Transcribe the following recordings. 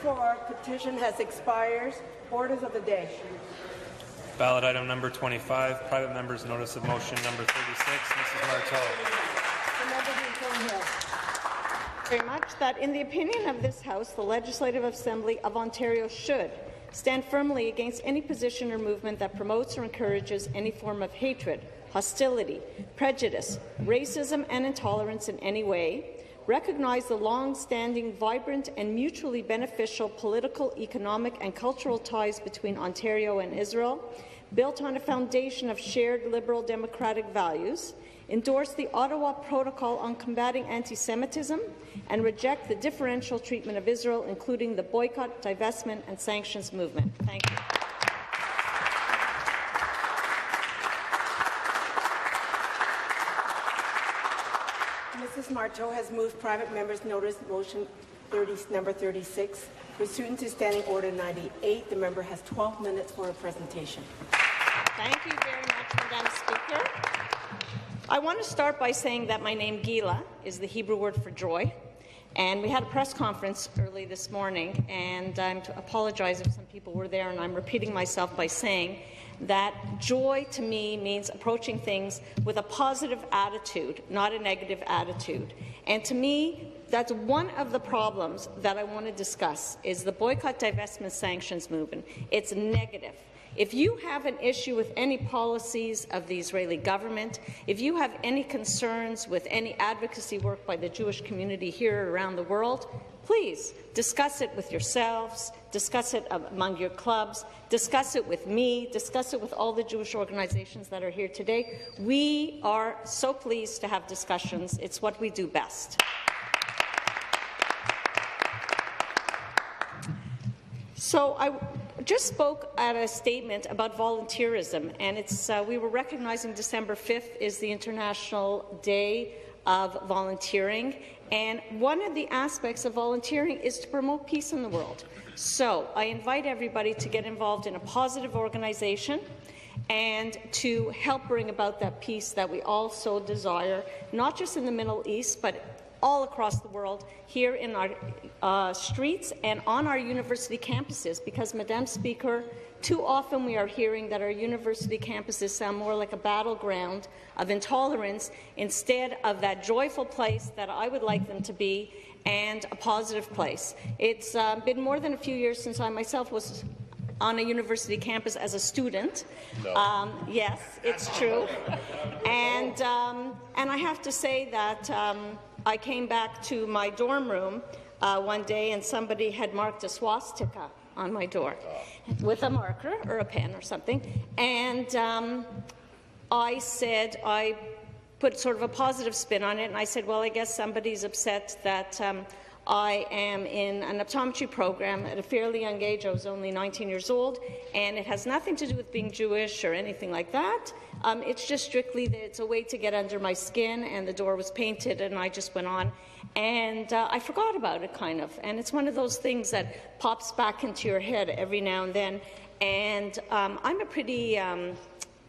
for petition has expired. Orders of the day. Ballot item number 25, private member's notice of motion number 36. Mrs. Martow. Very much that in the opinion of this House, the Legislative Assembly of Ontario should stand firmly against any position or movement that promotes or encourages any form of hatred, hostility, prejudice, racism, and intolerance in any way, recognize the long-standing, vibrant, and mutually beneficial political, economic, and cultural ties between Ontario and Israel, built on a foundation of shared liberal democratic values, endorse the Ottawa Protocol on combating anti-Semitism, and reject the differential treatment of Israel, including the boycott, divestment, and sanctions movement. Thank you. Mrs. Martow has moved private member's notice motion number 36. Pursuant to Standing Order 98, the member has 12 minutes for a presentation. Thank you very much, Madam Speaker. I want to start by saying that my name, Gila, is the Hebrew word for joy. And we had a press conference early this morning, and I apologize if some people were there, and I'm repeating myself by saying that joy to me means approaching things with a positive attitude, not a negative attitude. And to me, that's one of the problems that I want to discuss, is the boycott, divestment, sanctions movement. It's negative. If you have an issue with any policies of the Israeli government, if you have any concerns with any advocacy work by the Jewish community here around the world, please discuss it with yourselves, discuss it among your clubs, discuss it with me, discuss it with all the Jewish organizations that are here today. We are so pleased to have discussions. It's what we do best. So I just spoke at a statement about volunteerism, and we were recognizing December 5th is the International Day of Volunteering, and one of the aspects of volunteering is to promote peace in the world. So I invite everybody to get involved in a positive organization and to help bring about that peace that we all so desire, not just in the Middle East, but all across the world, here in our streets and on our university campuses, because, Madam Speaker, too often we are hearing that our university campuses sound more like a battleground of intolerance instead of that joyful place that I would like them to be, and a positive place. It's been more than a few years since I myself was on a university campus as a student. No. Yes, it's true. And I have to say that I came back to my dorm room one day, and somebody had marked a swastika on my door with a marker or a pen or something. And I put sort of a positive spin on it, and I said, well, I guess somebody's upset that I am in an optometry program at a fairly young age. I was only 19 years old, and it has nothing to do with being Jewish or anything like that. It's just strictly that it's a way to get under my skin, and the door was painted, and I just went on. And I forgot about it, kind of. And it's one of those things that pops back into your head every now and then. And I'm a pretty...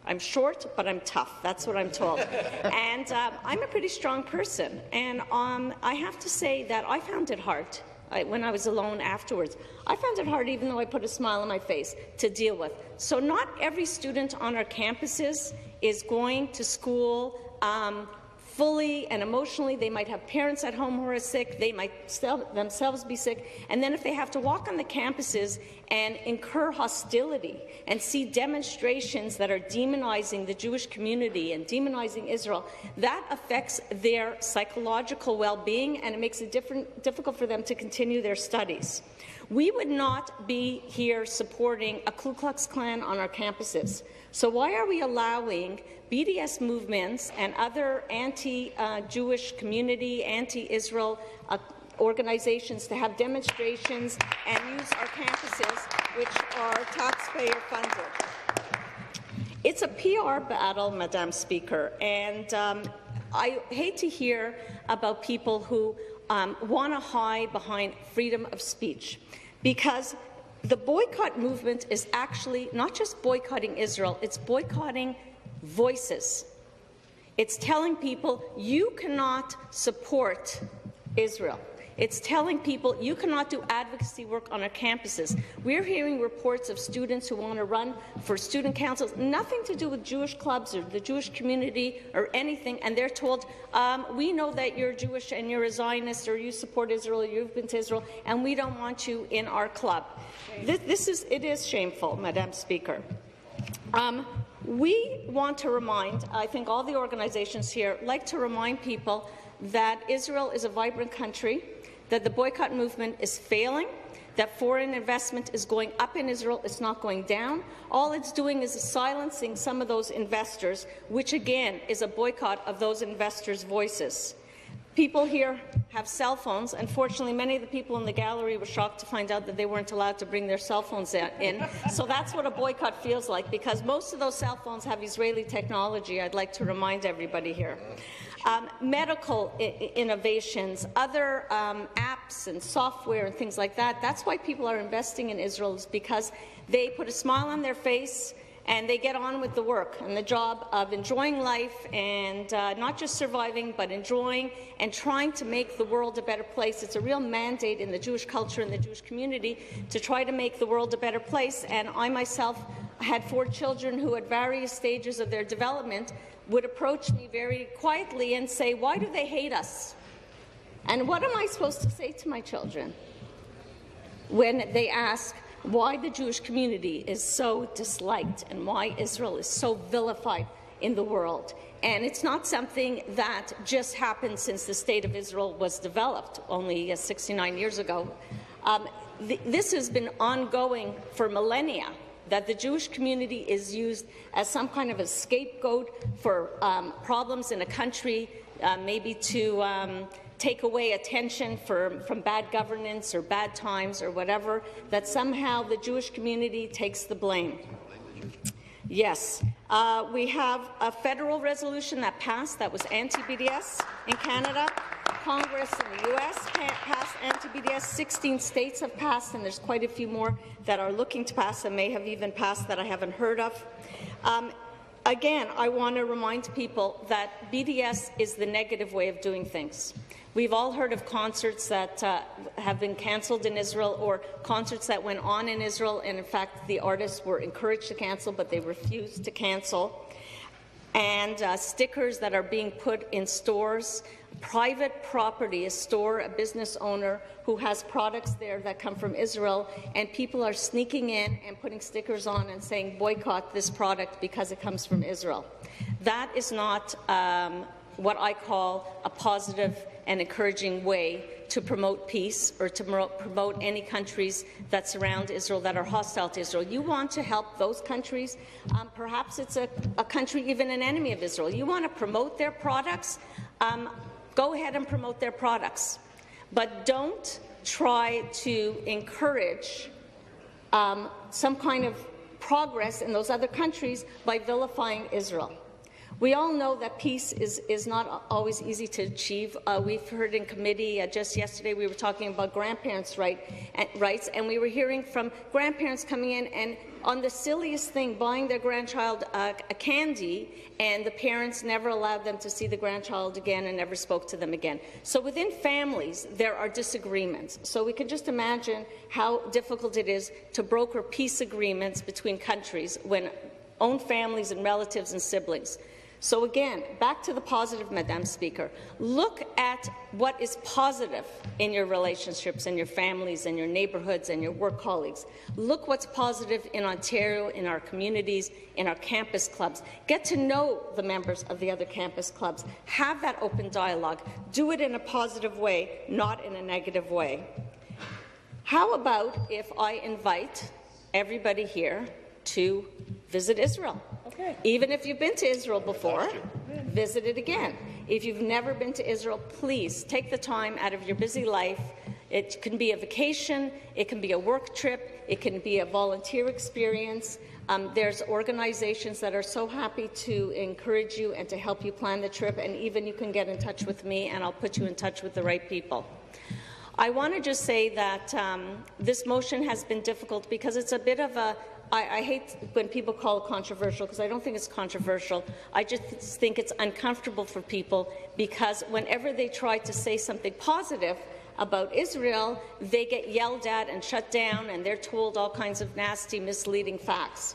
I'm short, but I'm tough. That's what I'm told. And I'm a pretty strong person. And I have to say that I found it hard when I was alone afterwards. I found it hard, even though I put a smile on my face, to deal with. So not every student on our campuses is going to school fully and emotionally. They might have parents at home who are sick. They might themselves be sick. And then if they have to walk on the campuses and incur hostility and see demonstrations that are demonizing the Jewish community and demonizing Israel, that affects their psychological well-being, and it makes it difficult for them to continue their studies. We would not be here supporting a Ku Klux Klan on our campuses. So why are we allowing BDS movements and other anti-Jewish community, anti-Israel organizations to have demonstrations and use our campuses, which are taxpayer-funded? It's a PR battle, Madam Speaker, and I hate to hear about people who want to hide behind freedom of speech, because the boycott movement is actually not just boycotting Israel, it's boycotting voices. It's telling people you cannot support Israel. It's telling people you cannot do advocacy work on our campuses. We're hearing reports of students who want to run for student councils, nothing to do with Jewish clubs or the Jewish community or anything, and they're told, we know that you're Jewish and you're a Zionist or you support Israel or you've been to Israel, and we don't want you in our club. It is shameful, Madam Speaker. We want to remind, I think all the organizations here like to remind people that Israel is a vibrant country, that the boycott movement is failing, that foreign investment is going up in Israel, it's not going down. All it's doing is silencing some of those investors, which again is a boycott of those investors' voices. People here have cell phones. Unfortunately, many of the people in the gallery were shocked to find out that they weren't allowed to bring their cell phones in. So that's what a boycott feels like, because most of those cell phones have Israeli technology, I'd like to remind everybody here. Medical innovations, other apps and software and things like that, that's why people are investing in Israel, is because they put a smile on their face and they get on with the work and the job of enjoying life and not just surviving, but enjoying and trying to make the world a better place. It's a real mandate in the Jewish culture and the Jewish community to try to make the world a better place. And I myself had 4 children who, at various stages of their development, would approach me very quietly and say, "Why do they hate us?" And what am I supposed to say to my children when they ask why the Jewish community is so disliked and why Israel is so vilified in the world? And it's not something that just happened since the State of Israel was developed only 69 years ago. This has been ongoing for millennia, that the Jewish community is used as some kind of a scapegoat for problems in a country, maybe to take away attention from bad governance or bad times or whatever, that somehow the Jewish community takes the blame. Yes, we have a federal resolution that passed that was anti-BDS in Canada. Congress in the U.S. passed anti-BDS. 16 states have passed, and there's quite a few more that are looking to pass and may have even passed that I haven't heard of. Again, I want to remind people that BDS is the negative way of doing things. We've all heard of concerts that have been cancelled in Israel, or concerts that went on in Israel, and in fact the artists were encouraged to cancel, but they refused to cancel. And stickers that are being put in stores. Private property, a store, a business owner who has products there that come from Israel, and people are sneaking in and putting stickers on and saying, boycott this product because it comes from Israel. That is not what I call a positive and encouraging way to promote peace or to promote any countries that surround Israel that are hostile to Israel. You want to help those countries. Perhaps it's a country, even an enemy of Israel. You want to promote their products. Go ahead and promote their products, but don't try to encourage some kind of progress in those other countries by vilifying Israel. We all know that peace is not always easy to achieve. We've heard in committee, just yesterday we were talking about grandparents' rights, and we were hearing from grandparents coming in and on the silliest thing, buying their grandchild a candy, and the parents never allowed them to see the grandchild again and never spoke to them again. So within families, there are disagreements. So we can just imagine how difficult it is to broker peace agreements between countries when own families and relatives and siblings. So again, back to the positive, Madam Speaker. Look at what is positive in your relationships and your families and your neighbourhoods and your work colleagues. Look what's positive in Ontario, in our communities, in our campus clubs. Get to know the members of the other campus clubs. Have that open dialogue. Do it in a positive way, not in a negative way. How about if I invite everybody here to visit Israel? Okay. Even if you've been to Israel before, visit it again. If you've never been to Israel, please take the time out of your busy life. It can be a vacation, it can be a work trip, it can be a volunteer experience. There's organizations that are so happy to encourage you and to help you plan the trip, and even you can get in touch with me and I'll put you in touch with the right people. I want to just say that this motion has been difficult because it's a bit of a I hate when people call it controversial, because I don't think it's controversial. I just think it's uncomfortable for people, because whenever they try to say something positive about Israel, they get yelled at and shut down, and they're told all kinds of nasty, misleading facts.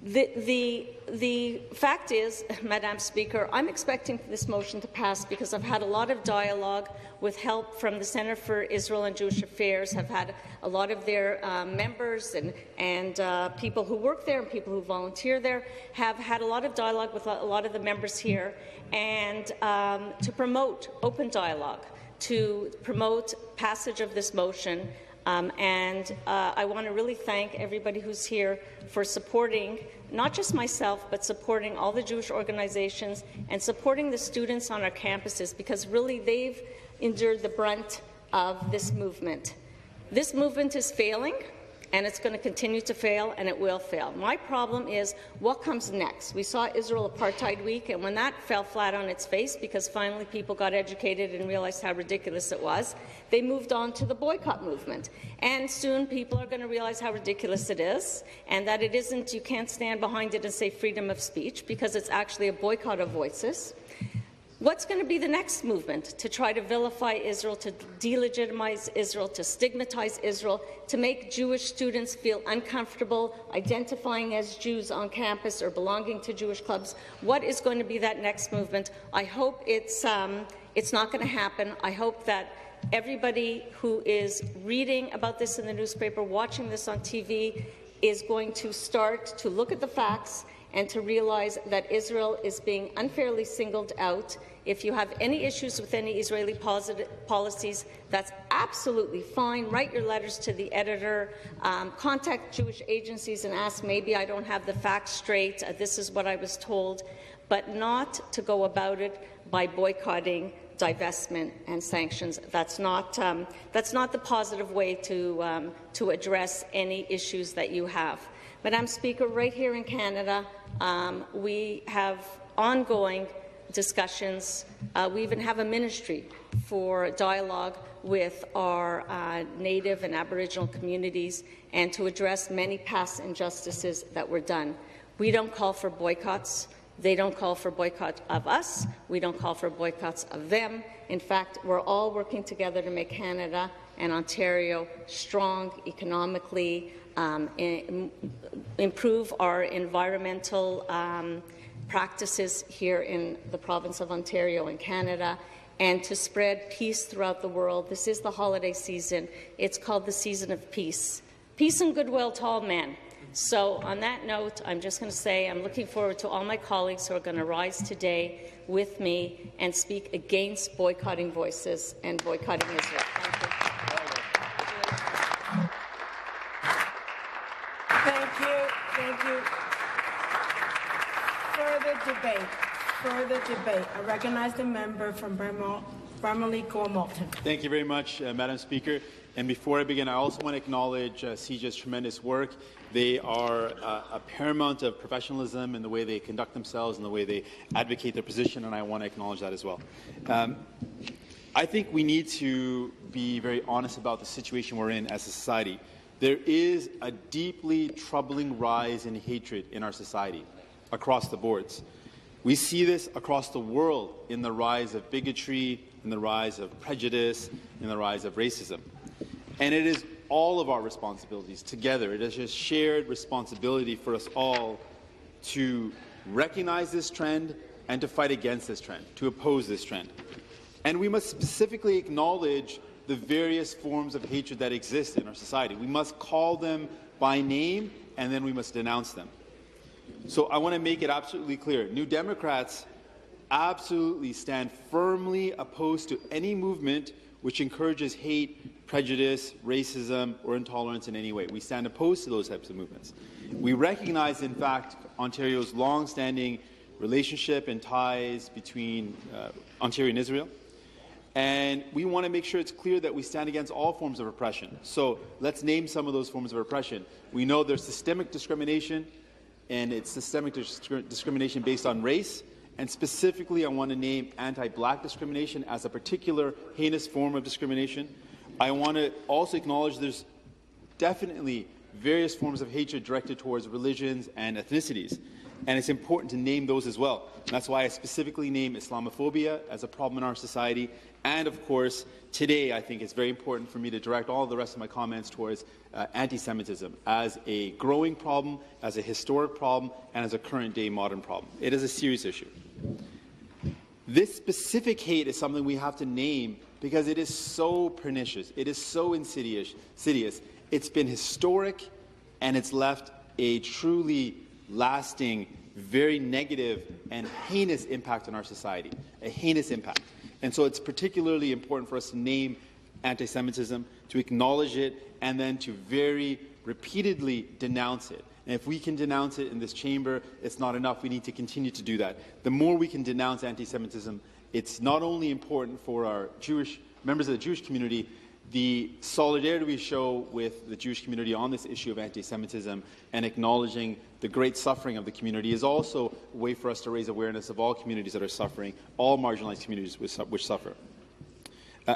The fact is, Madam Speaker, I'm expecting this motion to pass because I've had a lot of dialogue with help from the Centre for Israel and Jewish Affairs. Have had a lot of their members and people who work there and people who volunteer there have had a lot of dialogue with a lot of the members here, and to promote open dialogue, to promote passage of this motion. I want to really thank everybody who's here for supporting not just myself, but supporting all the Jewish organizations and supporting the students on our campuses, because really they've endured the brunt of this movement. This movement is failing, and it's going to continue to fail, and it will fail. My problem is what comes next. We saw Israel Apartheid Week, and when that fell flat on its face because finally people got educated and realized how ridiculous it was, they moved on to the boycott movement. And soon people are going to realize how ridiculous it is, and that it isn't, you can't stand behind it and say freedom of speech, because it's actually a boycott of voices. What's going to be the next movement? To try to vilify Israel, to delegitimize Israel, to stigmatize Israel, to make Jewish students feel uncomfortable identifying as Jews on campus or belonging to Jewish clubs. What is going to be that next movement? I hope it's not going to happen. I hope that everybody who is reading about this in the newspaper, watching this on TV, is going to start to look at the facts and to realize that Israel is being unfairly singled out. If you have any issues with any Israeli policies, that's absolutely fine. Write your letters to the editor. Contact Jewish agencies and ask, maybe I don't have the facts straight. This is what I was told. But not to go about it by boycotting, divestment and sanctions. That's not the positive way to address any issues that you have. Madam Speaker, right here in Canada, we have ongoing discussions. We even have a ministry for dialogue with our Native and Aboriginal communities and to address many past injustices that were done. We don't call for boycotts. They don't call for boycott of us. We don't call for boycotts of them. In fact, we're all working together to make Canada and Ontario strong economically, improve our environmental practices here in the province of Ontario and Canada, and to spread peace throughout the world. This is the holiday season. It's called the season of peace. Peace and goodwill to all men. So on that note, I'm just going to say I'm looking forward to all my colleagues who are going to rise today with me and speak against boycotting voices and boycotting Israel. Thank you. Thank you. Thank you. Further debate. I recognize the member from Bramalea-Gore-Malton. Thank you very much, Madam Speaker. And before I begin, I also want to acknowledge CJ's tremendous work. They are a paramount of professionalism in the way they conduct themselves and the way they advocate their position, and I want to acknowledge that as well. I think we need to be very honest about the situation we're in as a society. There is a deeply troubling rise in hatred in our society across the boards. We see this across the world in the rise of bigotry, in the rise of prejudice, in the rise of racism. And it is all of our responsibilities together. It is a shared responsibility for us all to recognize this trend and to fight against this trend, to oppose this trend. And we must specifically acknowledge the various forms of hatred that exist in our society. We must call them by name, and then we must denounce them. So I want to make it absolutely clear. New Democrats absolutely stand firmly opposed to any movement which encourages hate, prejudice, racism, or intolerance in any way. We stand opposed to those types of movements. We recognize, in fact, Ontario's long-standing relationship and ties between Ontario and Israel. And we want to make sure it's clear that we stand against all forms of oppression. So let's name some of those forms of oppression. We know there's systemic discrimination, and it's systemic discrimination based on race. And specifically, I want to name anti-Black discrimination as a particular heinous form of discrimination. I want to also acknowledge there's definitely various forms of hatred directed towards religions and ethnicities. And it's important to name those as well. That's why I specifically name Islamophobia as a problem in our society And of course, today I think it's very important for me to direct all the rest of my comments towards anti-Semitism as a growing problem, as a historic problem, and as a current-day modern problem. It is a serious issue. This specific hate is something we have to name because it is so pernicious. It is so insidious. It's been historic, and it's left a truly lasting, very negative and heinous impact on our society, a heinous impact. And so it's particularly important for us to name anti-Semitism, to acknowledge it, and then to very repeatedly denounce it. And if we can denounce it in this chamber, it's not enough. We need to continue to do that. The more we can denounce anti-Semitism, it's not only important for our members of the Jewish community, the solidarity we show with the Jewish community on this issue of anti-Semitism and acknowledging the great suffering of the community is also a way for us to raise awareness of all communities that are suffering, all marginalized communities which suffer.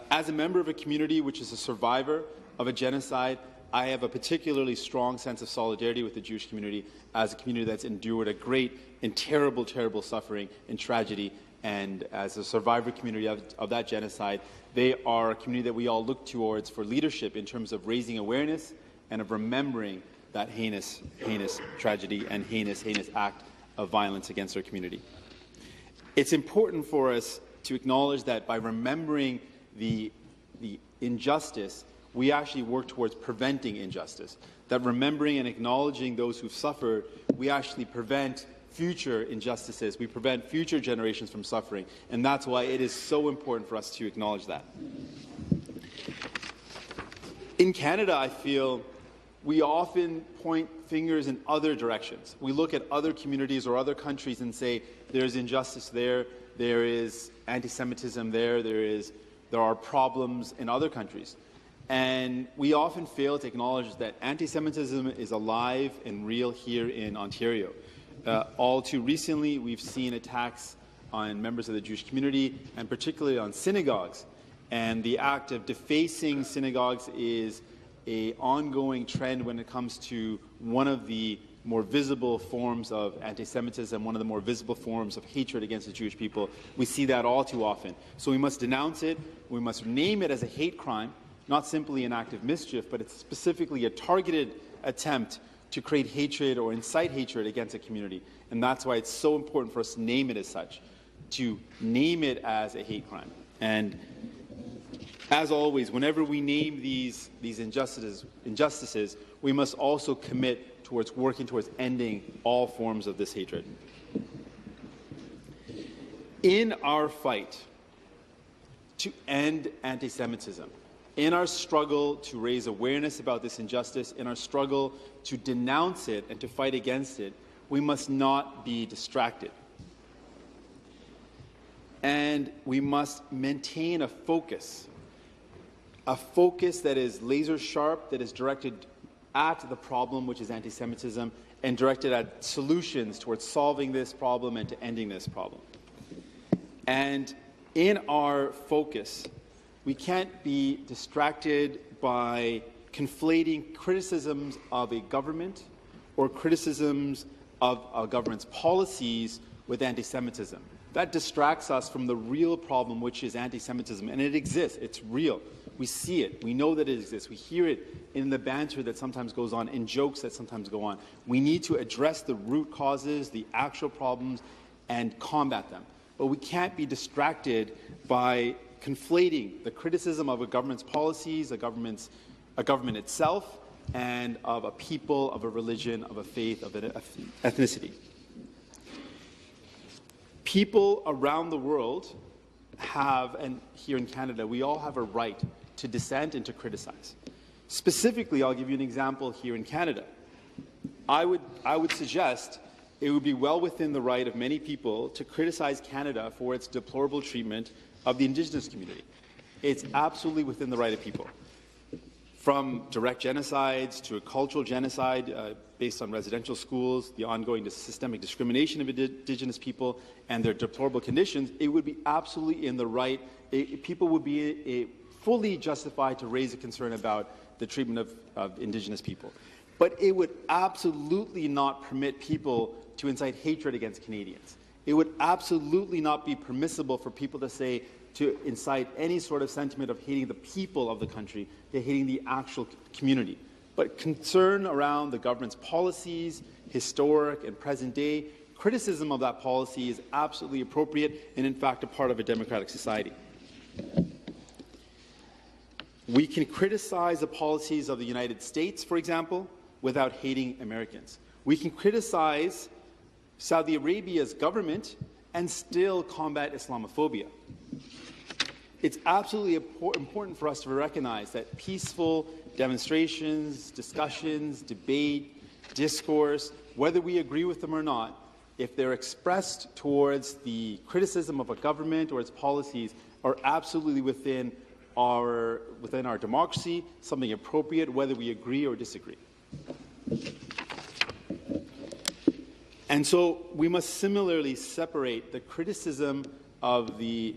As a member of a community which is a survivor of a genocide, I have a particularly strong sense of solidarity with the Jewish community as a community that's endured a great and terrible, terrible suffering and tragedy. And as a survivor community of that genocide, they are a community that we all look towards for leadership in terms of raising awareness and of remembering that heinous, heinous tragedy and heinous, heinous act of violence against our community. It's important for us to acknowledge that by remembering the injustice, we actually work towards preventing injustice. That remembering and acknowledging those who've suffered, we actually prevent future injustices. We prevent future generations from suffering. And that's why it is so important for us to acknowledge that. In Canada, I feel we often point fingers in other directions. We look at other communities or other countries and say, there's injustice there, there is anti-Semitism there are problems in other countries. And we often fail to acknowledge that anti-Semitism is alive and real here in Ontario. All too recently, we've seen attacks on members of the Jewish community, and particularly on synagogues. And the act of defacing synagogues is an ongoing trend when it comes to one of the more visible forms of anti-Semitism, one of the more visible forms of hatred against the Jewish people. We see that all too often. So we must denounce it. We must name it as a hate crime, not simply an act of mischief, but it's specifically a targeted attempt to create hatred or incite hatred against a community. And that's why it's so important for us to name it as such, to name it as a hate crime. And as always, whenever we name these injustices, we must also commit towards working towards ending all forms of this hatred. In our fight to end anti-Semitism, in our struggle to raise awareness about this injustice, in our struggle to denounce it and to fight against it, we must not be distracted. And we must maintain a focus that is laser sharp, that is directed at the problem, which is anti-Semitism, and directed at solutions towards solving this problem and to ending this problem. And in our focus, we can't be distracted by conflating criticisms of a government or criticisms of a government's policies with anti-Semitism. That distracts us from the real problem, which is anti-Semitism. And it exists. It's real. We see it. We know that it exists. We hear it in the banter that sometimes goes on, in jokes that sometimes go on. We need to address the root causes, the actual problems, and combat them. But we can't be distracted by conflating the criticism of a government's policies, a government itself, and of a people, of a religion, of a faith, of an ethnicity. People around the world have, and here in Canada, we all have a right to dissent and to criticize. Specifically, I'll give you an example here in Canada. I would suggest it would be well within the right of many people to criticize Canada for its deplorable treatment of the Indigenous community. It's absolutely within the right of people. From direct genocides to a cultural genocide based on residential schools, the ongoing systemic discrimination of Indigenous people and their deplorable conditions, it would be absolutely in the right. People would be fully justified to raise a concern about the treatment of Indigenous people. But it would absolutely not permit people to incite hatred against Canadians. It would absolutely not be permissible for people to say to incite any sort of sentiment of hating the people of the country, to hating the actual community. But concern around the government's policies, historic and present day, criticism of that policy is absolutely appropriate and, in fact, a part of a democratic society. We can criticize the policies of the United States, for example, without hating Americans. We can criticize Saudi Arabia's government and still combat Islamophobia. It's absolutely important for us to recognize that peaceful demonstrations, discussions, debate, discourse, whether we agree with them or not, if they're expressed towards the criticism of a government or its policies, are absolutely within our democracy, something appropriate, whether we agree or disagree. And so we must similarly separate the criticism of the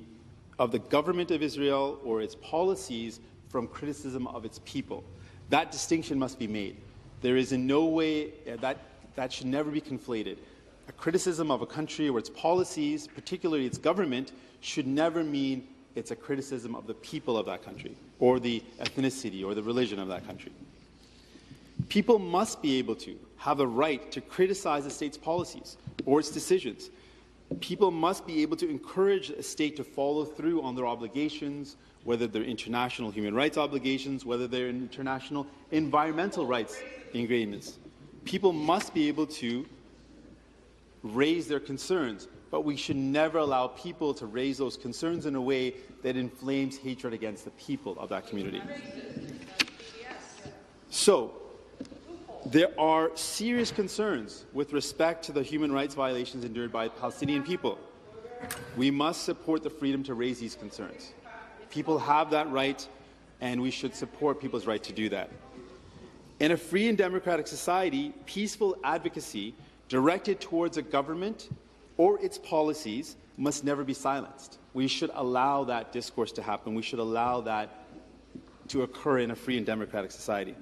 government of Israel or its policies from criticism of its people. That distinction must be made. There is in no way that should never be conflated. A criticism of a country or its policies, particularly its government, should never mean it's a criticism of the people of that country or the ethnicity or the religion of that country. People must be able to have a right to criticize a state's policies or its decisions. People must be able to encourage a state to follow through on their obligations, whether they're international human rights obligations, whether they're international environmental rights agreements. People must be able to raise their concerns, but we should never allow people to raise those concerns in a way that inflames hatred against the people of that community. So, there are serious concerns with respect to the human rights violations endured by Palestinian people. We must support the freedom to raise these concerns. People have that right, and we should support people's right to do that. In a free and democratic society, peaceful advocacy directed towards a government or its policies must never be silenced. We should allow that discourse to happen. We should allow that to occur in a free and democratic society.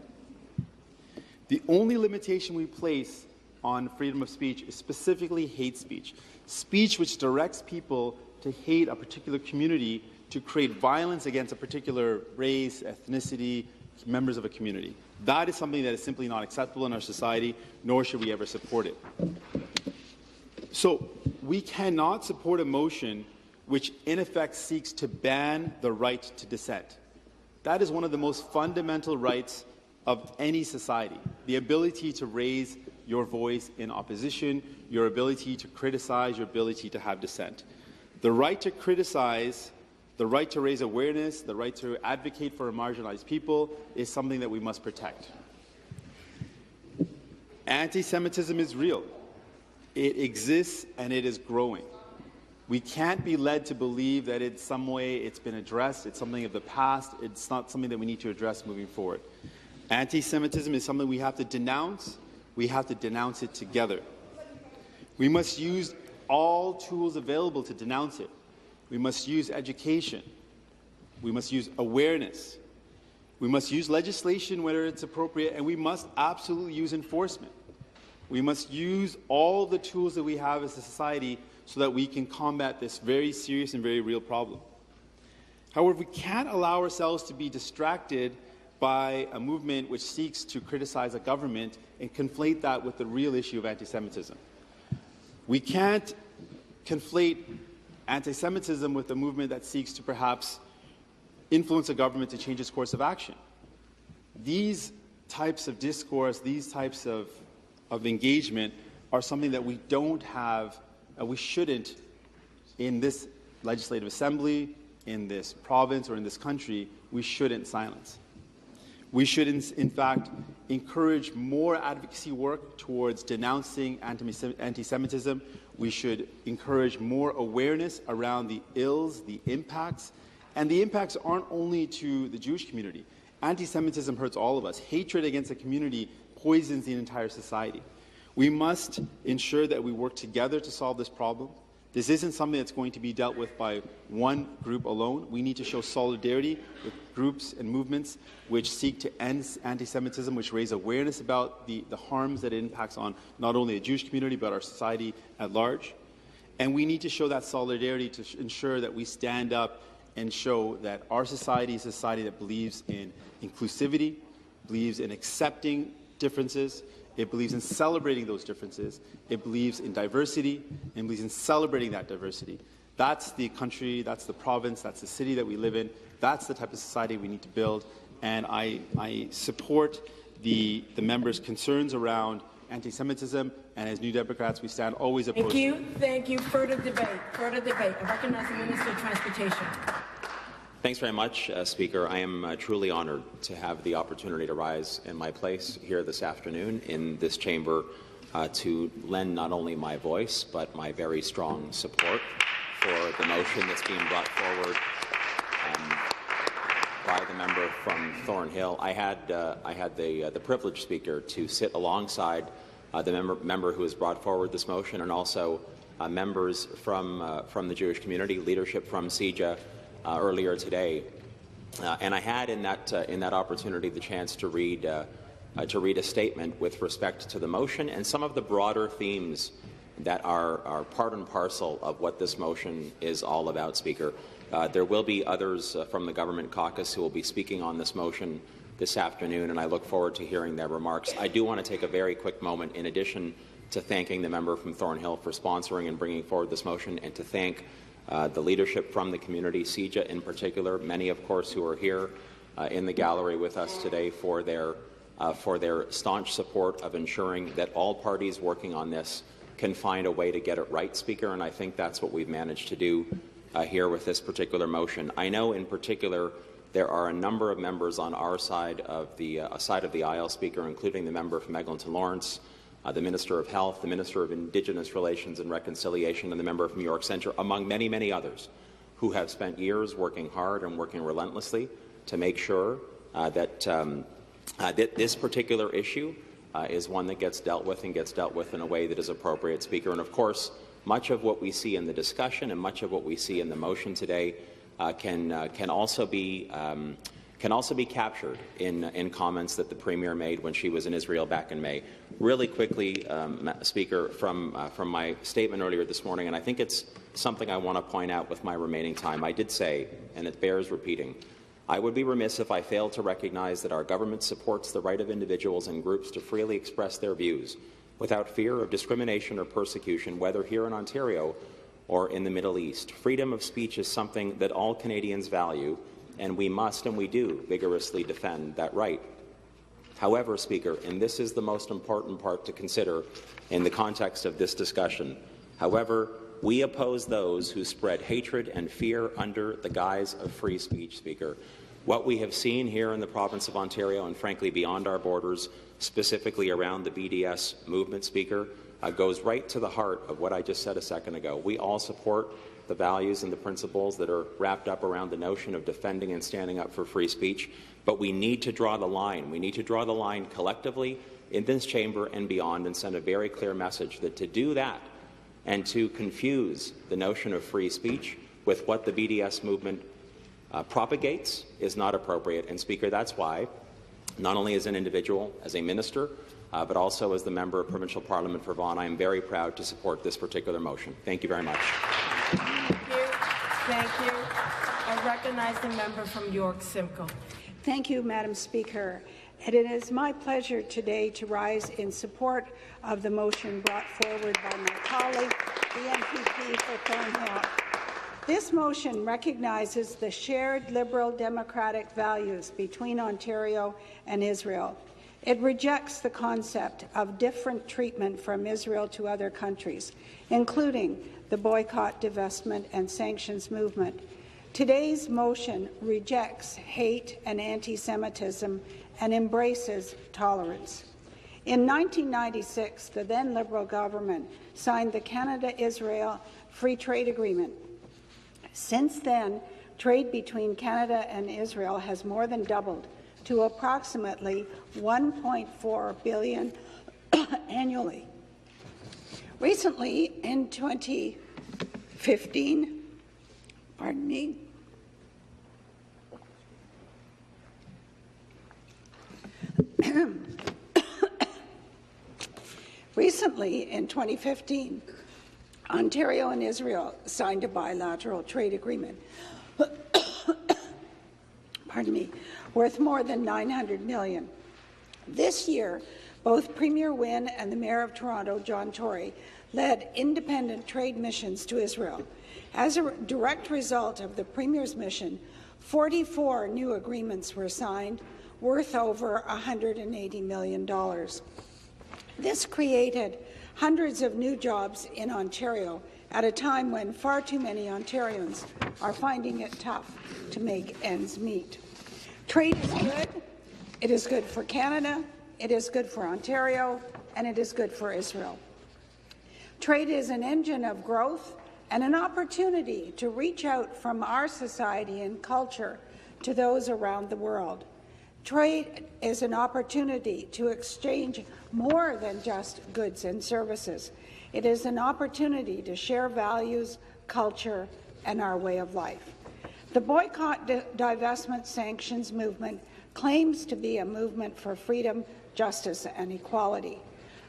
The only limitation we place on freedom of speech is specifically hate speech. Speech which directs people to hate a particular community, to create violence against a particular race, ethnicity, members of a community. That is something that is simply not acceptable in our society, nor should we ever support it. So, we cannot support a motion which in effect seeks to ban the right to dissent. That is one of the most fundamental rights of any society, the ability to raise your voice in opposition, your ability to criticize, your ability to have dissent. The right to criticize, the right to raise awareness, the right to advocate for marginalized people is something that we must protect. Anti-Semitism is real. It exists and it is growing. We can't be led to believe that in some way it's been addressed, it's something of the past, it's not something that we need to address moving forward. Anti-Semitism is something we have to denounce. We have to denounce it together. We must use all tools available to denounce it. We must use education. We must use awareness. We must use legislation where it's appropriate, and we must absolutely use enforcement. We must use all the tools that we have as a society so that we can combat this very serious and very real problem. However, we can't allow ourselves to be distracted by a movement which seeks to criticize a government and conflate that with the real issue of anti-Semitism. We can't conflate anti-Semitism with a movement that seeks to perhaps influence a government to change its course of action. These types of discourse, these types of engagement are something that we don't have, we shouldn't, in this legislative assembly, in this province, or in this country, we shouldn't silence. We should, in fact, encourage more advocacy work towards denouncing anti-Semitism. We should encourage more awareness around the ills, the impacts. And the impacts aren't only to the Jewish community. Anti-Semitism hurts all of us. Hatred against a community poisons the entire society. We must ensure that we work together to solve this problem. This isn't something that's going to be dealt with by one group alone. We need to show solidarity with groups and movements which seek to end anti-Semitism, which raise awareness about the harms that it impacts on not only the Jewish community but our society at large. And we need to show that solidarity to ensure that we stand up and show that our society is a society that believes in inclusivity, believes in accepting differences, it believes in celebrating those differences, it believes in diversity, and believes in celebrating that diversity. That's the country, that's the province, that's the city that we live in. That's the type of society we need to build. And I support the members' concerns around anti-Semitism, and as New Democrats, we stand always opposed. Thank you. Thank you. Further debate. Further debate. I recognize the Minister of Transportation. Thanks very much, Speaker. I am truly honoured to have the opportunity to rise in my place here this afternoon in this chamber to lend not only my voice but my very strong support for the motion that's being brought forward by the member from Thornhill. I had the privilege, Speaker, to sit alongside the member who has brought forward this motion, and also members from the Jewish community, leadership from CJA earlier today. And I had in that opportunity the chance to read a statement with respect to the motion and some of the broader themes that are part and parcel of what this motion is all about, Speaker. There will be others from the government caucus who will be speaking on this motion this afternoon, and I look forward to hearing their remarks. I do want to take a very quick moment, in addition to thanking the member from Thornhill for sponsoring and bringing forward this motion, and to thank the leadership from the community, CJA in particular, many, of course, who are here in the gallery with us today for their staunch support of ensuring that all parties working on this can find a way to get it right, Speaker, and I think that's what we've managed to do here with this particular motion. I know, in particular, there are a number of members on our side of the aisle, Speaker, including the member from Eglinton Lawrence, the Minister of Health, the Minister of Indigenous Relations and Reconciliation, and the member from York Centre, among many, many others, who have spent years working hard and working relentlessly to make sure that this particular issue is one that gets dealt with, and gets dealt with in a way that is appropriate, Speaker. And of course, much of what we see in the discussion and much of what we see in the motion today can also be captured in comments that the Premier made when she was in Israel back in May. Really quickly, Speaker, from my statement earlier this morning, and I think it's something I want to point out with my remaining time, I did say, and it bears repeating, I would be remiss if I failed to recognize that our government supports the right of individuals and groups to freely express their views without fear of discrimination or persecution, whether here in Ontario or in the Middle East. Freedom of speech is something that all Canadians value, and we must and we do vigorously defend that right. However, Speaker, and this is the most important part to consider in the context of this discussion, however, we oppose those who spread hatred and fear under the guise of free speech, Speaker. What we have seen here in the province of Ontario, and frankly beyond our borders, specifically around the BDS movement, Speaker, goes right to the heart of what I just said a second ago. We all support the values and the principles that are wrapped up around the notion of defending and standing up for free speech, but we need to draw the line. We need to draw the line collectively in this chamber and beyond, and send a very clear message that to do that and to confuse the notion of free speech with what the BDS movement propagates is not appropriate. And, Speaker, that's why, not only as an individual, as a minister, but also as the member of Provincial Parliament for Vaughan, I am very proud to support this particular motion. Thank you very much. Thank you. Thank you. I recognize the member from York Simcoe. Thank you, Madam Speaker. And it is my pleasure today to rise in support of the motion brought forward by my colleague, the MPP for Thornhill. This motion recognizes the shared Liberal democratic values between Ontario and Israel. It rejects the concept of different treatment from Israel to other countries, including the boycott, divestment and sanctions movement. Today's motion rejects hate and anti-Semitism and embraces tolerance. In 1996, the then Liberal government signed the Canada-Israel Free Trade Agreement. Since then, trade between Canada and Israel has more than doubled to approximately $1.4 billion annually. Recently, in 2015, Recently, in 2015, Ontario and Israel signed a bilateral trade agreement worth more than $900 million. This year, both Premier Wynne and the Mayor of Toronto, John Tory, led independent trade missions to Israel. As a direct result of the Premier's mission, 44 new agreements were signed, worth over $180 million. This created hundreds of new jobs in Ontario at a time when far too many Ontarians are finding it tough to make ends meet. Trade is good. It is good for Canada, it is good for Ontario, and it is good for Israel. Trade is an engine of growth and an opportunity to reach out from our society and culture to those around the world. Trade is an opportunity to exchange more than just goods and services. It is an opportunity to share values, culture, and our way of life. The boycott, divestment, sanctions movement claims to be a movement for freedom, justice, and equality.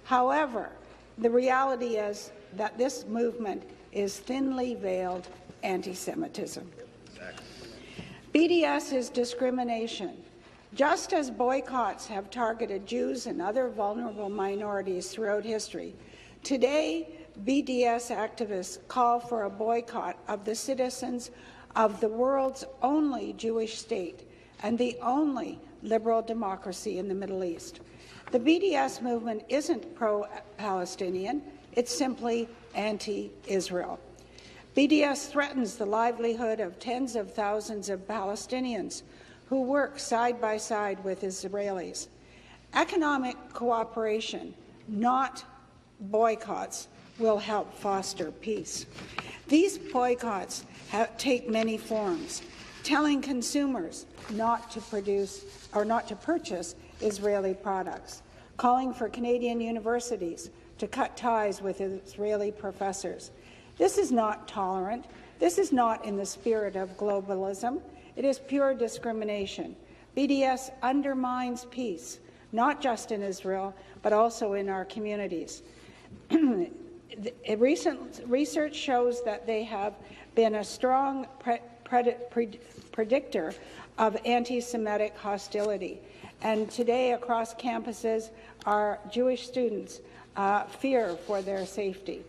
However, the reality is that this movement is thinly veiled anti-Semitism. BDS is discrimination. Just as boycotts have targeted Jews and other vulnerable minorities throughout history, today BDS activists call for a boycott of the citizens of the world's only Jewish state and the only liberal democracy in the Middle East. The BDS movement isn't pro-Palestinian, it's simply anti-Israel. BDS threatens the livelihood of tens of thousands of Palestinians who work side by side with Israelis. Economic cooperation, not boycotts, will help foster peace. These boycotts take many forms, telling consumers not to produce or not to purchase Israeli products, calling for Canadian universities to cut ties with Israeli professors. This is not tolerant. This is not in the spirit of globalism. It is pure discrimination. BDS undermines peace, not just in Israel, but also in our communities. Recent research shows that they have been a strong predictor of anti-Semitic hostility. And today, across campuses, our Jewish students fear for their safety.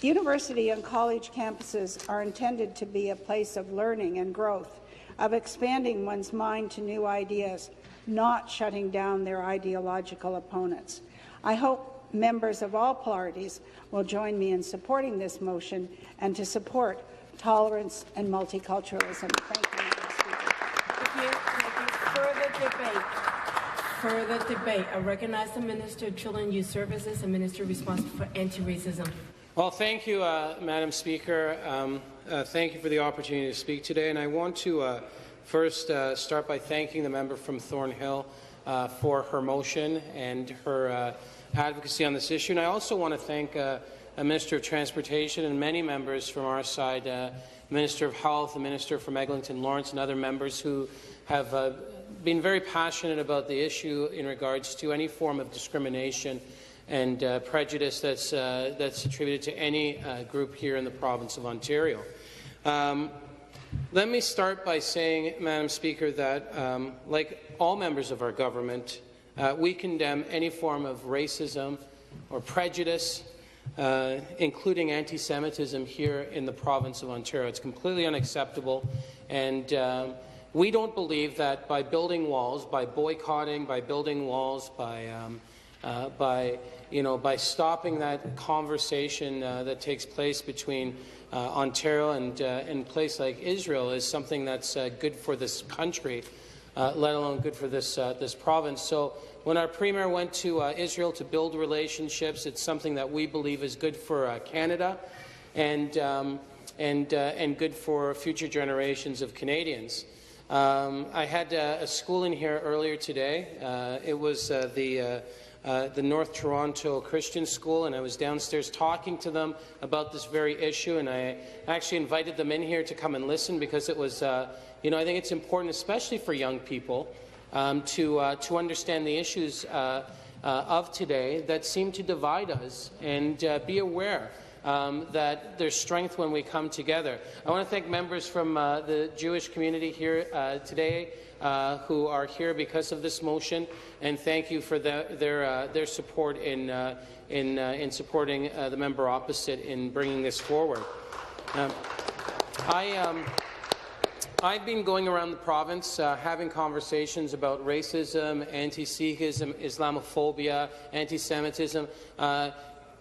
University and college campuses are intended to be a place of learning and growth, of expanding one's mind to new ideas, not shutting down their ideological opponents. I hope members of all parties will join me in supporting this motion and to support tolerance and multiculturalism. Thank you, Madam Speaker. Thank you. Further debate. I recognize the Minister of Children and Youth Services and Minister responsible for anti-racism. Well, thank you, Madam Speaker. Thank you for the opportunity to speak today. And I want to first start by thanking the member from Thornhill for her motion and her advocacy on this issue. And I also want to thank Minister of Transportation and many members from our side, Minister of Health, the Minister from Eglinton Lawrence, and other members who have been very passionate about the issue in regards to any form of discrimination and prejudice that's attributed to any group here in the province of Ontario. Let me start by saying, Madam Speaker, that like all members of our government, we condemn any form of racism or prejudice, including anti-Semitism here in the province of Ontario. It's completely unacceptable, and we don't believe that by building walls, by boycotting, by building walls, by stopping that conversation that takes place between Ontario and a place like Israel is something that's good for this country, let alone good for this province. So when our Premier went to Israel to build relationships, it's something that we believe is good for Canada and good for future generations of Canadians. I had a school in here earlier today. It was the North Toronto Christian School, and I was downstairs talking to them about this very issue, and I actually invited them in here to come and listen because it was, I think it's important, especially for young people, to understand the issues of today that seem to divide us and be aware that there's strength when we come together. I want to thank members from the Jewish community here today who are here because of this motion, and thank you for their support in supporting the member opposite in bringing this forward. I've been going around the province having conversations about racism, anti-Sikhism, Islamophobia, anti-Semitism,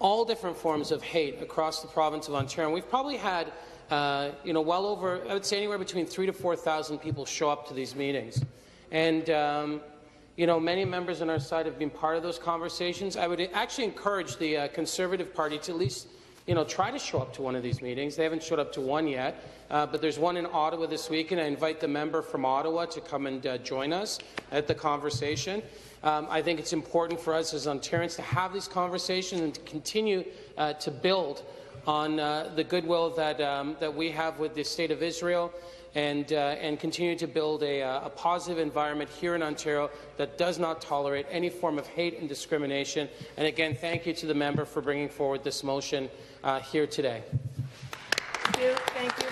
all different forms of hate across the province of Ontario. And we've probably had, well over, I would say anywhere between 3,000 to 4,000 people show up to these meetings. And, many members on our side have been part of those conversations. I would actually encourage the Conservative Party to at least try to show up to one of these meetings. They haven't showed up to one yet, but there's one in Ottawa this week, and I invite the member from Ottawa to come and join us at the conversation. I think it's important for us as Ontarians to have these conversations and to continue to build on the goodwill that we have with the State of Israel, and continue to build a positive environment here in Ontario that does not tolerate any form of hate and discrimination. And again, thank you to the member for bringing forward this motion here today. Thank you. Thank you.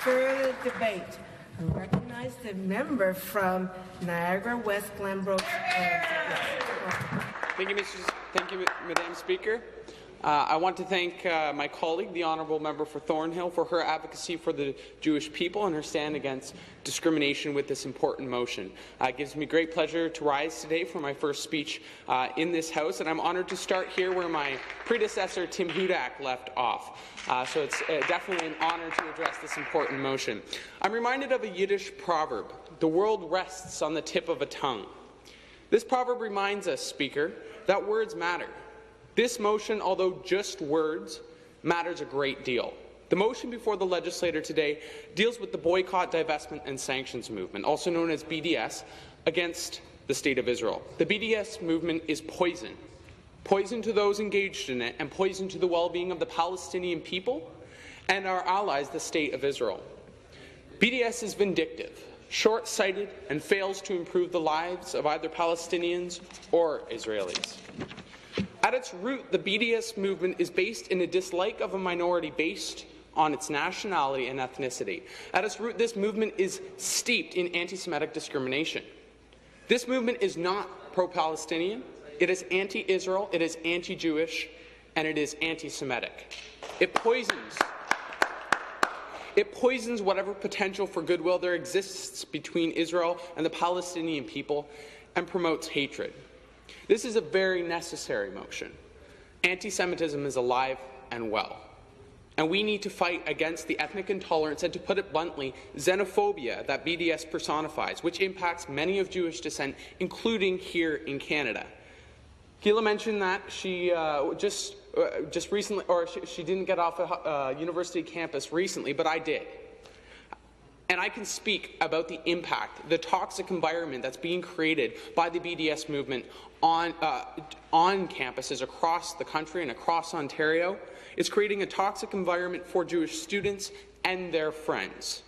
Further debate. I recognize the member from Niagara West Glenbrook. Thank you, Madam Speaker. I want to thank my colleague, the Honourable Member for Thornhill, for her advocacy for the Jewish people and her stand against discrimination with this important motion. It gives me great pleasure to rise today for my first speech in this House, and I'm honoured to start here where my predecessor, Tim Hudak, left off. So it's definitely an honour to address this important motion. I'm reminded of a Yiddish proverb, "The world rests on the tip of a tongue." This proverb reminds us, Speaker, that words matter. This motion, although just words, matters a great deal. The motion before the Legislature today deals with the boycott, divestment and sanctions movement, also known as BDS, against the State of Israel. The BDS movement is poison. Poison to those engaged in it, and poison to the well-being of the Palestinian people and our allies, the State of Israel. BDS is vindictive, short-sighted, and fails to improve the lives of either Palestinians or Israelis. At its root, the BDS movement is based in a dislike of a minority based on its nationality and ethnicity. At its root, this movement is steeped in anti-Semitic discrimination. This movement is not pro-Palestinian, it is anti-Israel, it is anti-Jewish, and it is anti-Semitic. It poisons whatever potential for goodwill there exists between Israel and the Palestinian people and promotes hatred. This is a very necessary motion. Anti-Semitism is alive and well, and we need to fight against the ethnic intolerance and, to put it bluntly, xenophobia that BDS personifies, which impacts many of Jewish descent, including here in Canada. Gila mentioned that she just recently, or she didn't get off a university campus recently, but I did. And I can speak about the impact, the toxic environment that's being created by the BDS movement on campuses across the country and across Ontario. It's creating a toxic environment for Jewish students and their friends.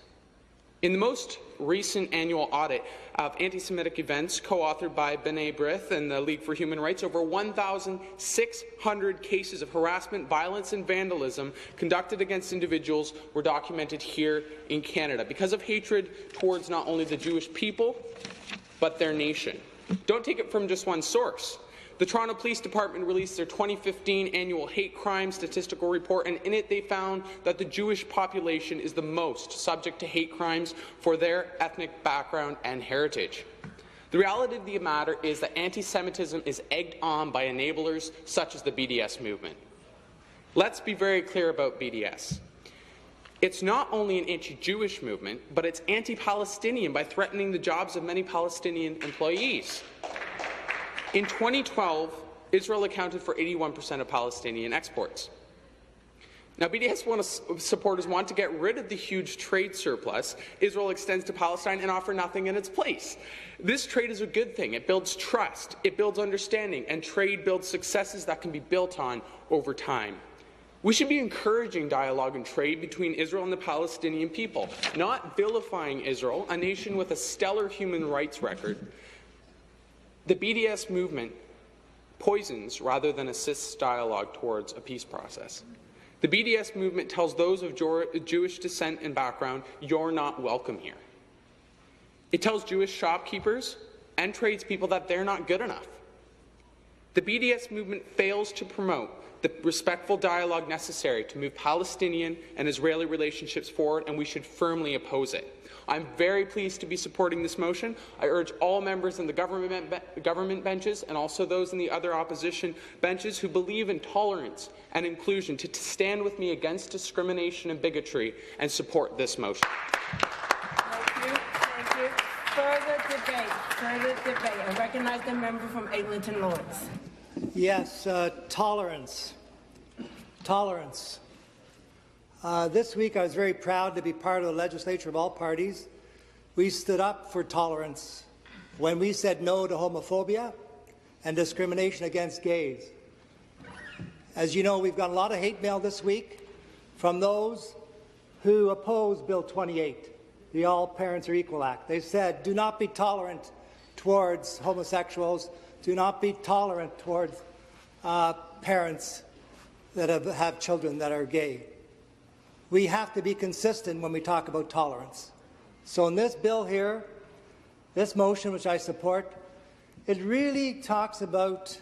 In the most recent annual audit of anti-Semitic events co-authored by B'nai B'rith and the League for Human Rights, over 1,600 cases of harassment, violence and vandalism conducted against individuals were documented here in Canada because of hatred towards not only the Jewish people, but their nation. Don't take it from just one source. The Toronto Police Department released their 2015 annual hate crime statistical report, and in it they found that the Jewish population is the most subject to hate crimes for their ethnic background and heritage. The reality of the matter is that anti-Semitism is egged on by enablers such as the BDS movement. Let's be very clear about BDS. It's not only an anti-Jewish movement, but it's anti-Palestinian by threatening the jobs of many Palestinian employees. In 2012, Israel accounted for 81% of Palestinian exports. Now, BDS supporters want to get rid of the huge trade surplus Israel extends to Palestine and offer nothing in its place. This trade is a good thing. It builds trust, it builds understanding, and trade builds successes that can be built on over time. We should be encouraging dialogue and trade between Israel and the Palestinian people, not vilifying Israel, a nation with a stellar human rights record. The BDS movement poisons rather than assists dialogue towards a peace process. The BDS movement tells those of Jewish descent and background, you're not welcome here. It tells Jewish shopkeepers and tradespeople that they're not good enough. The BDS movement fails to promote the respectful dialogue necessary to move Palestinian and Israeli relationships forward, and we should firmly oppose it. I'm very pleased to be supporting this motion. I urge all members in the government benches and also those in the other opposition benches who believe in tolerance and inclusion to stand with me against discrimination and bigotry and support this motion. Thank you. Thank you. Further debate. Further debate. I recognize the member from Eglinton Lawrence. Yes, tolerance. Tolerance. This week I was very proud to be part of the Legislature of all parties. We stood up for tolerance when we said no to homophobia and discrimination against gays. As you know, we've got a lot of hate mail this week from those who oppose Bill 28, the All Parents Are Equal Act. They said, do not be tolerant towards homosexuals, do not be tolerant towards parents that have children that are gay. We have to be consistent when we talk about tolerance. So in this bill here, this motion, which I support, it really talks about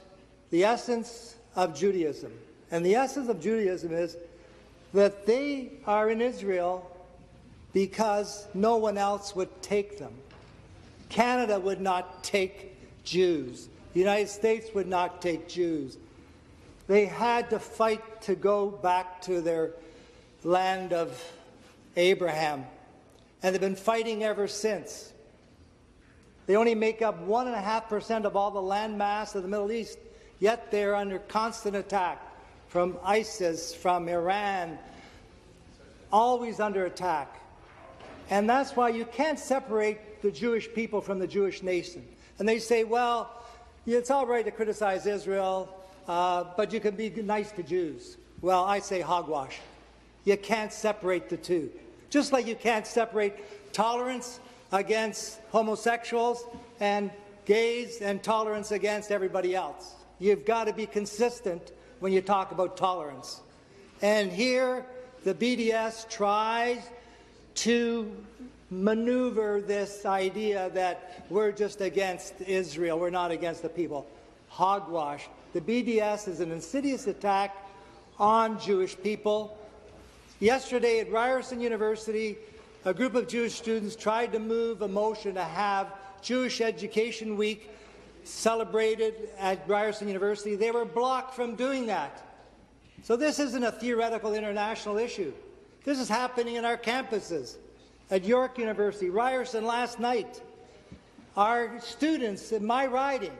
the essence of Judaism. And the essence of Judaism is that they are in Israel because no one else would take them. Canada would not take Jews. The United States would not take Jews. They had to fight to go back to their land of Abraham, and they've been fighting ever since. They only make up 1.5% of all the land mass of the Middle East, yet they're under constant attack from ISIS, from Iran, always under attack. And that's why you can't separate the Jewish people from the Jewish nation. And they say, well, it's all right to criticize Israel, but you can be nice to Jews. Well, I say hogwash. You can't separate the two. Just like you can't separate tolerance against homosexuals and gays and tolerance against everybody else. You've got to be consistent when you talk about tolerance. And here, the BDS tries to maneuver this idea that we're just against Israel, we're not against the people. Hogwash. The BDS is an insidious attack on Jewish people. Yesterday at Ryerson University, a group of Jewish students tried to move a motion to have Jewish Education Week celebrated at Ryerson University. They were blocked from doing that. So this isn't a theoretical international issue. This is happening in our campuses. At York University, Ryerson last night, our students in my riding,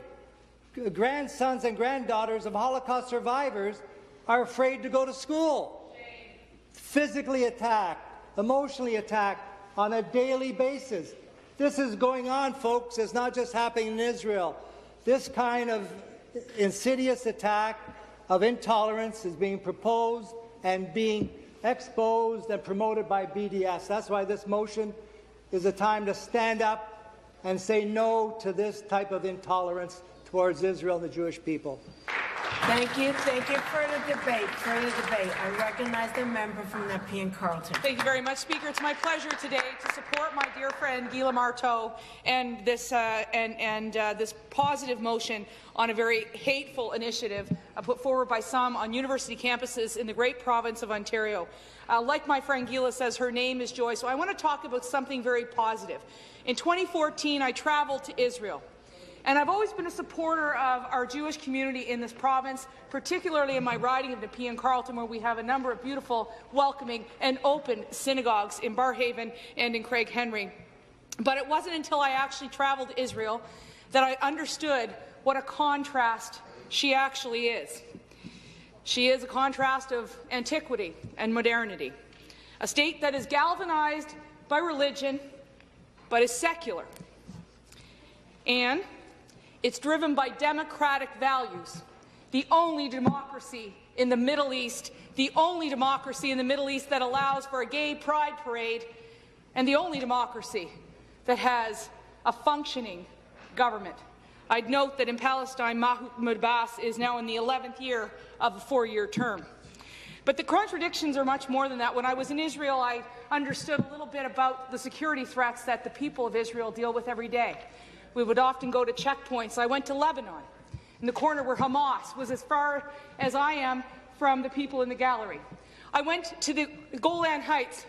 grandsons and granddaughters of Holocaust survivors, are afraid to go to school. Physically attacked, emotionally attacked on a daily basis. This is going on, folks. It's not just happening in Israel. This kind of insidious attack of intolerance is being proposed and being exposed and promoted by BDS. That's why this motion is a time to stand up and say no to this type of intolerance towards Israel and the Jewish people. Thank you. Thank you. Further debate. Further debate. I recognize the member from Nepean Carleton. Thank you very much, Speaker. It's my pleasure today to support my dear friend Gila Martow and this this positive motion on a very hateful initiative put forward by some on university campuses in the great province of Ontario. Like my friend Gila says, her name is Joy. So I want to talk about something very positive. In 2014, I traveled to Israel. And I've always been a supporter of our Jewish community in this province, particularly in my riding of Nepean Carleton, where we have a number of beautiful, welcoming and open synagogues in Barrhaven and in Craig Henry. But it wasn't until I actually traveled to Israel that I understood what a contrast she actually is. She is a contrast of antiquity and modernity, a state that is galvanized by religion but is secular. And it's driven by democratic values, the only democracy in the Middle East, the only democracy in the Middle East that allows for a gay pride parade, and the only democracy that has a functioning government. I'd note that in Palestine, Mahmoud Abbas is now in the 11th year of a 4-year term. But the contradictions are much more than that. When I was in Israel, I understood a little bit about the security threats that the people of Israel deal with every day. We would often go to checkpoints. I went to Lebanon, in the corner where Hamas was as far as I am from the people in the gallery. I went to the Golan Heights,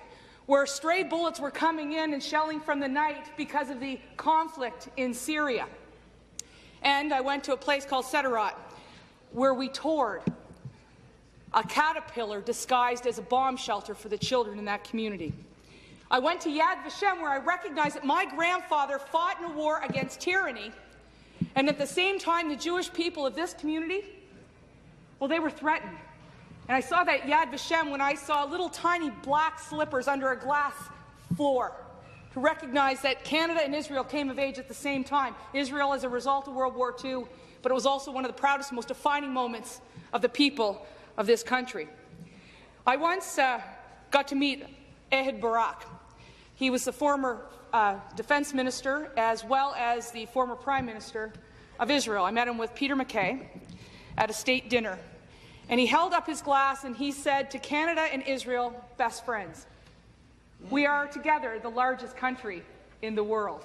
where stray bullets were coming in and shelling from the night because of the conflict in Syria. And I went to a place called Sederot, where we toured a caterpillar disguised as a bomb shelter for the children in that community. I went to Yad Vashem, where I recognized that my grandfather fought in a war against tyranny, and at the same time, the Jewish people of this community, well, they were threatened. And I saw that Yad Vashem when I saw little tiny black slippers under a glass floor, to recognize that Canada and Israel came of age at the same time. Israel as a result of World War II, but it was also one of the proudest, most defining moments of the people of this country. I once got to meet Ehud Barak. He was the former defense minister as well as the former prime minister of Israel. I met him with Peter MacKay at a state dinner. And he held up his glass and he said to Canada and Israel, best friends. We are together the largest country in the world.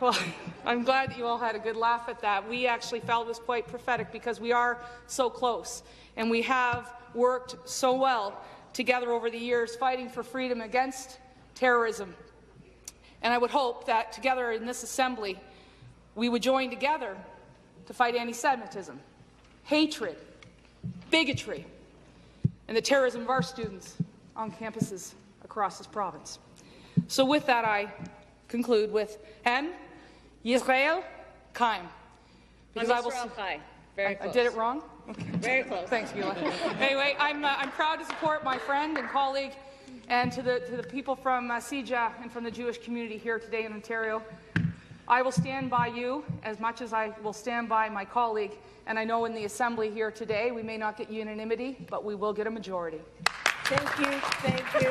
Well, I'm glad that you all had a good laugh at that. We actually felt it was quite prophetic because we are so close and we have worked so well together over the years fighting for freedom against terrorism. And I would hope that together in this assembly we would join together to fight anti-Semitism, hatred, bigotry, and the terrorism of our students on campuses across this province. So with that, I conclude with Hem Yisrael Chaim. Because I will. Very close. I did it wrong? Okay. Very close. Thanks, Gila. Anyway, I'm proud to support my friend and colleague and to the people from CIJA and from the Jewish community here today in Ontario. I will stand by you as much as I will stand by my colleague. And I know in the Assembly here today we may not get unanimity, but we will get a majority. Thank you. Thank you.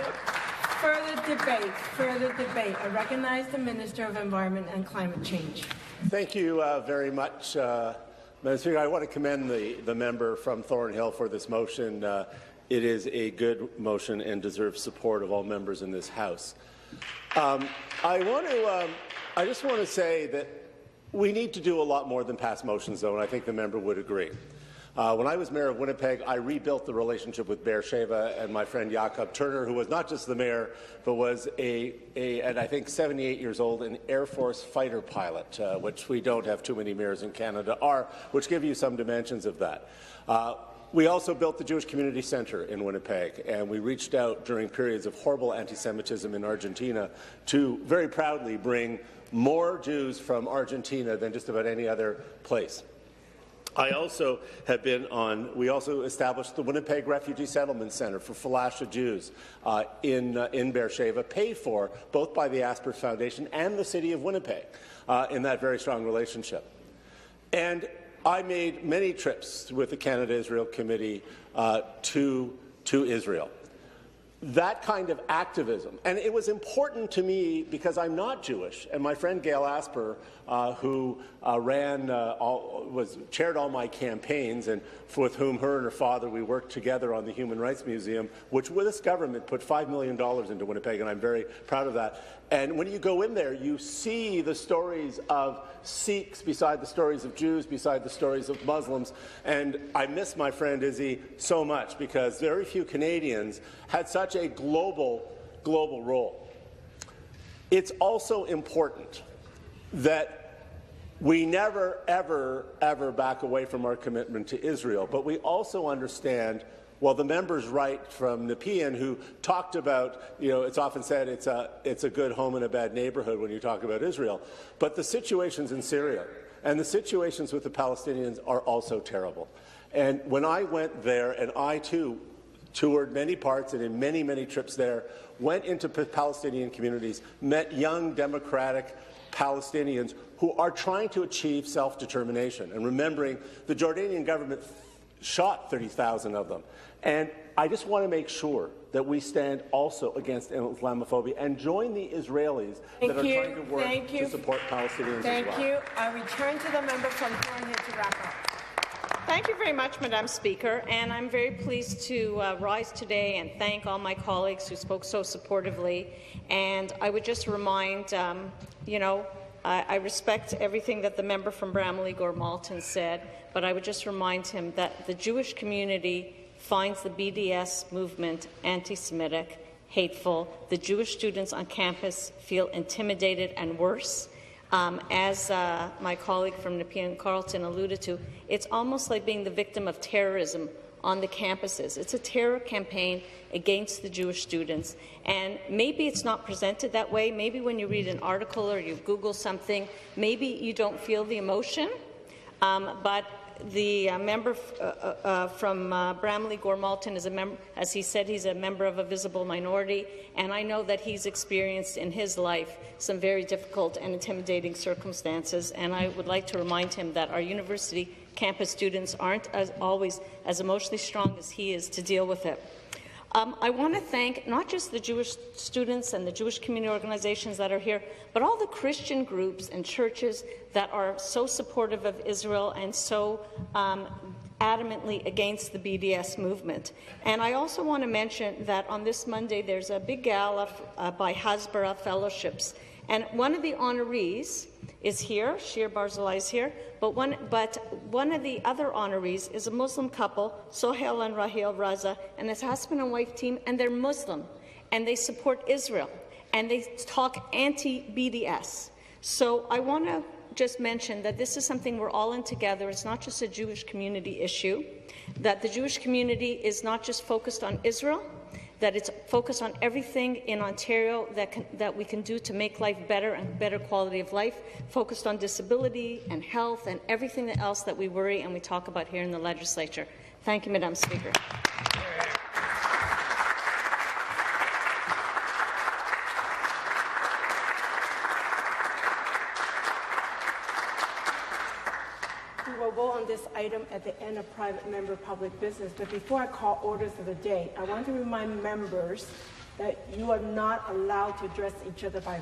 Further debate. I recognize the Minister of Environment and Climate Change. Thank you very much, Madam Speaker. I want to commend the member from Thornhill for this motion. It is a good motion and deserves support of all members in this House. I just want to say that we need to do a lot more than pass motions, though, and I think the member would agree. When I was mayor of Winnipeg, I rebuilt the relationship with Beersheba and my friend Jakob Turner, who was not just the mayor, but was and I think 78 years old, an Air Force fighter pilot, which we don't have too many mayors in Canada are, which give you some dimensions of that. We also built the Jewish Community Centre in Winnipeg, and we reached out during periods of horrible anti-Semitism in Argentina to very proudly bring more Jews from Argentina than just about any other place. We also established the Winnipeg Refugee Settlement Centre for Falasha Jews in Beersheba, paid for both by the Asper Foundation and the City of Winnipeg in that very strong relationship. And I made many trips with the Canada-Israel Committee to Israel. That kind of activism, and it was important to me because I'm not Jewish, and my friend Gail Asper, who chaired all my campaigns, and with whom her and her father we worked together on the Human Rights Museum, which with this government put $5 million into Winnipeg, and I'm very proud of that. And when you go in there, you see the stories of Sikhs beside the stories of Jews, beside the stories of Muslims, and I miss my friend Izzy so much because very few Canadians had such a global role. It's also important that we never, ever back away from our commitment to Israel, but we also understand, well, the member's right from Nepean, who talked about, it's often said it's a good home in a bad neighborhood when you talk about Israel, but the situations in Syria and the situations with the Palestinians are also terrible. And when I went there, and I too toured many parts and in many, many trips there, went into Palestinian communities, met young democratic Palestinians who are trying to achieve self-determination. And remembering the Jordanian government shot 30,000 of them. And I just want to make sure that we stand also against Islamophobia and join the Israelis that are trying to work to support Palestinians as well. Thank you. I return to the member from Thornhill to wrap up. Thank you very much, Madam Speaker, and I'm very pleased to rise today and thank all my colleagues who spoke so supportively. And I would just remind, I respect everything that the member from Bramley-Gore-Malton said, but I would just remind him that the Jewish community finds the BDS movement anti-Semitic, hateful. The Jewish students on campus feel intimidated and worse. As my colleague from Nepean Carleton alluded to, it's almost like being the victim of terrorism on the campuses. It's a terror campaign against the Jewish students. And maybe it's not presented that way. Maybe when you read an article or you Google something, maybe you don't feel the emotion. But the member from Bramley-Gore-Malton is a member, as he said, he's a member of a visible minority, and I know that he's experienced in his life some very difficult and intimidating circumstances, and I would like to remind him that our university campus students aren't always as emotionally strong as he is to deal with it. I want to thank not just the Jewish students and the Jewish community organizations that are here, but all the Christian groups and churches that are so supportive of Israel and so adamantly against the BDS movement. And I also want to mention that on this Monday there's a big gala by Hasbara Fellowships, and one of the honorees is here, Shir Barzilai is here, but one of the other honorees is a Muslim couple, Sohail and Raheel Raza, and his husband and wife team, and they're Muslim, and they support Israel, and they talk anti-BDS. So I want to just mention that this is something we're all in together. It's not just a Jewish community issue, that the Jewish community is not just focused on Israel, that it's focused on everything in Ontario that we can do to make life better and better quality of life, focused on disability and health and everything else that we worry and we talk about here in the Legislature. Thank you, Madam Speaker. We will vote on this item at the end of private member public business, but before I call orders of the day, I want to remind members that you are not allowed to address each other by